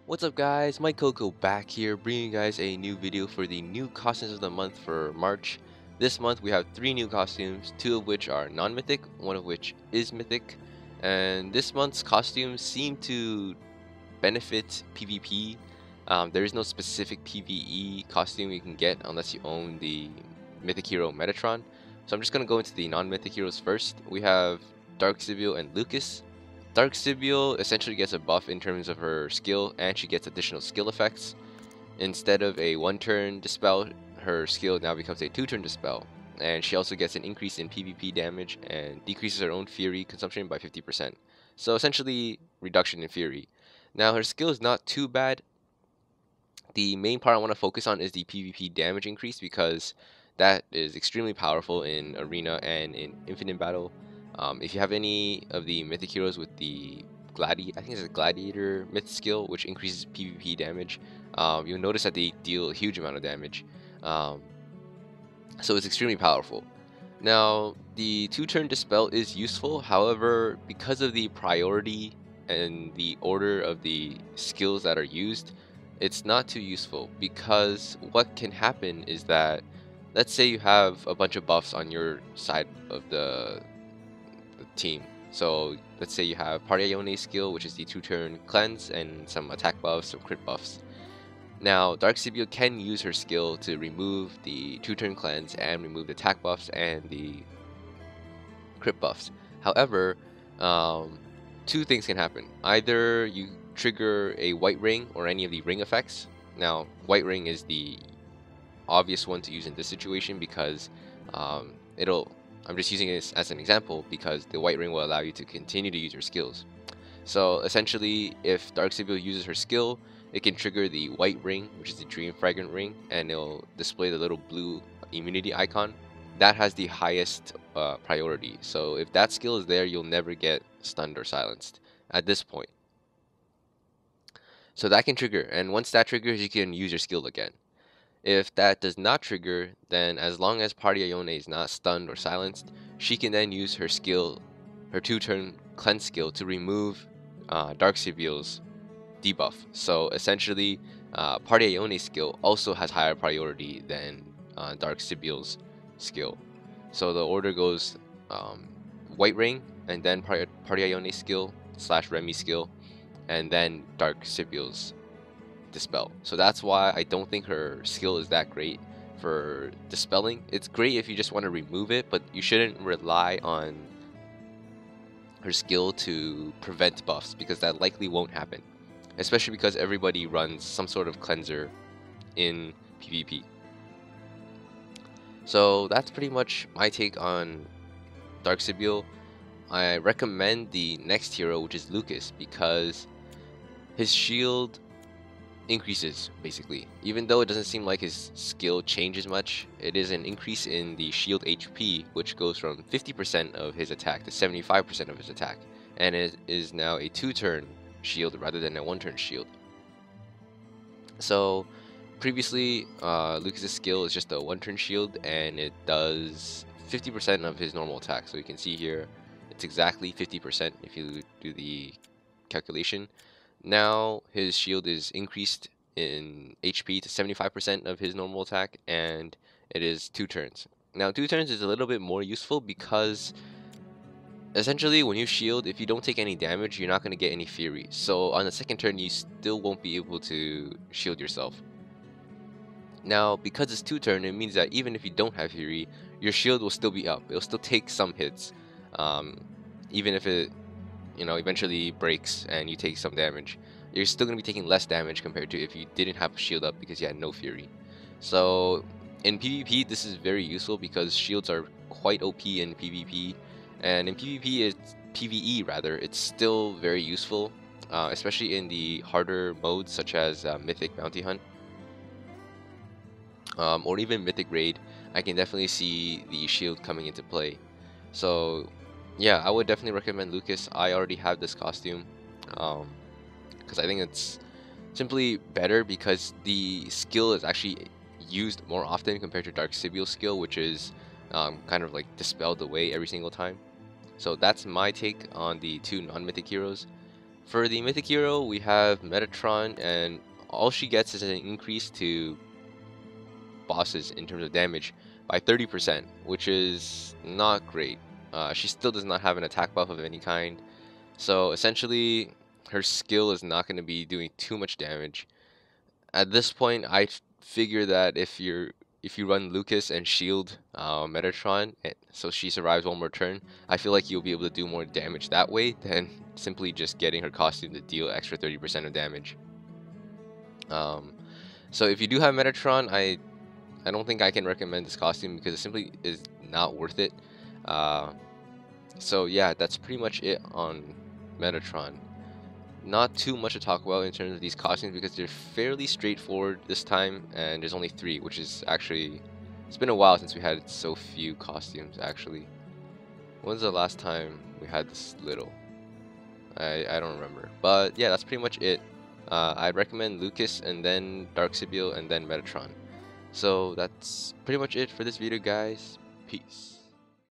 What's up guys, MikeCoco back here bringing you guys a new video for the new costumes of the month for March. This month we have 3 new costumes, 2 of which are non-mythic, 1 of which is mythic. And this month's costumes seem to benefit PvP. There is no specific PvE costume you can get unless you own the mythic hero Metatron. So I'm just going to go into the non-mythic heroes first. We have Dark Sibyl and Lucas. Dark Sibyl essentially gets a buff in terms of her skill, and she gets additional skill effects. Instead of a 1-turn dispel, her skill now becomes a 2-turn dispel, and she also gets an increase in PvP damage and decreases her own Fury consumption by 50%. So essentially, reduction in Fury. Now her skill is not too bad. The main part I want to focus on is the PvP damage increase, because that is extremely powerful in Arena and in Infinite Battle. If you have any of the mythic heroes with the I think it's a Gladiator myth skill, which increases PvP damage, you'll notice that they deal a huge amount of damage. So it's extremely powerful. Now, the 2-turn dispel is useful, however, because of the priority and the order of the skills that are used, it's not too useful, because what can happen is that, let's say you have a bunch of buffs on your side of the team. So let's say you have Party Ione's skill, which is the 2-turn cleanse, and some attack buffs, some crit buffs. Now, Dark Sibyl can use her skill to remove the 2-turn cleanse and remove the attack buffs and the crit buffs. However, 2 things can happen. Either you trigger a white ring or any of the ring effects. Now, white ring is the obvious one to use in this situation, because I'm just using this as an example because the white ring will allow you to continue to use your skills. So essentially, if Dark Sibyl uses her skill, it can trigger the white ring, which is the Dream Fragrant ring, and it'll display the little blue immunity icon. That has the highest priority. So if that skill is there, you'll never get stunned or silenced at this point. So that can trigger, and once that triggers, you can use your skill again. If that does not trigger, then as long as Party Ione is not stunned or silenced, she can then use her skill, her 2-turn cleanse skill, to remove Dark Sibyl's debuff. So essentially, Party Ione's skill also has higher priority than Dark Sibyl's skill. So the order goes White Ring, and then Party Ione's skill / Remy skill, and then Dark Sibyl's dispel. So that's why I don't think her skill is that great for dispelling. It's great if you just want to remove it, but you shouldn't rely on her skill to prevent buffs, because that likely won't happen, especially because everybody runs some sort of cleanser in PvP. So that's pretty much my take on Dark Sibyl. I recommend the next hero, which is Lucas, because his shield increases, basically. Even though it doesn't seem like his skill changes much, it is an increase in the shield HP, which goes from 50% of his attack to 75% of his attack, and it is now a 2-turn shield rather than a 1-turn shield. So previously, Lucas's skill is just a 1-turn shield, and it does 50% of his normal attack. So you can see here, it's exactly 50% if you do the calculation. Now his shield is increased in HP to 75% of his normal attack, and it is 2 turns. Now 2 turns is a little bit more useful, because essentially when you shield, if you don't take any damage, you're not going to get any Fury. So on the 2nd turn, you still won't be able to shield yourself. Now because it's 2 turn, it means that even if you don't have Fury, your shield will still be up. It'll still take some hits, even if it eventually breaks and you take some damage. You're still going to be taking less damage compared to if you didn't have a shield up because you had no Fury. So in PvP, this is very useful because shields are quite OP in PvP, and in PvE rather, it's still very useful, especially in the harder modes such as Mythic Bounty Hunt, or even Mythic Raid. I can definitely see the shield coming into play. So yeah, I would definitely recommend Lucas. I already have this costume because I think it's simply better, because the skill is actually used more often compared to Dark Sibyl's skill, which is kind of like dispelled away every single time. So that's my take on the 2 non-mythic heroes. For the mythic hero, we have Metatron, and all she gets is an increase to bosses in terms of damage by 30%, which is not great. She still does not have an attack buff of any kind, so essentially her skill is not going to be doing too much damage. At this point, I figure that if you run Lucas and shield Metatron, so she survives one more turn, I feel like you'll be able to do more damage that way than simply just getting her costume to deal extra 30% of damage. So if you do have Metatron, I don't think I can recommend this costume because it simply is not worth it. So yeah, that's pretty much it on Metatron. Not too much to talk about in terms of these costumes because they're fairly straightforward this time, and there's only 3, which is actually, it's been a while since we had so few costumes actually. When's the last time we had this little? I don't remember, but yeah, that's pretty much it. I'd recommend Lucas and then Dark Sibyl and then Metatron. So that's pretty much it for this video, guys. Peace.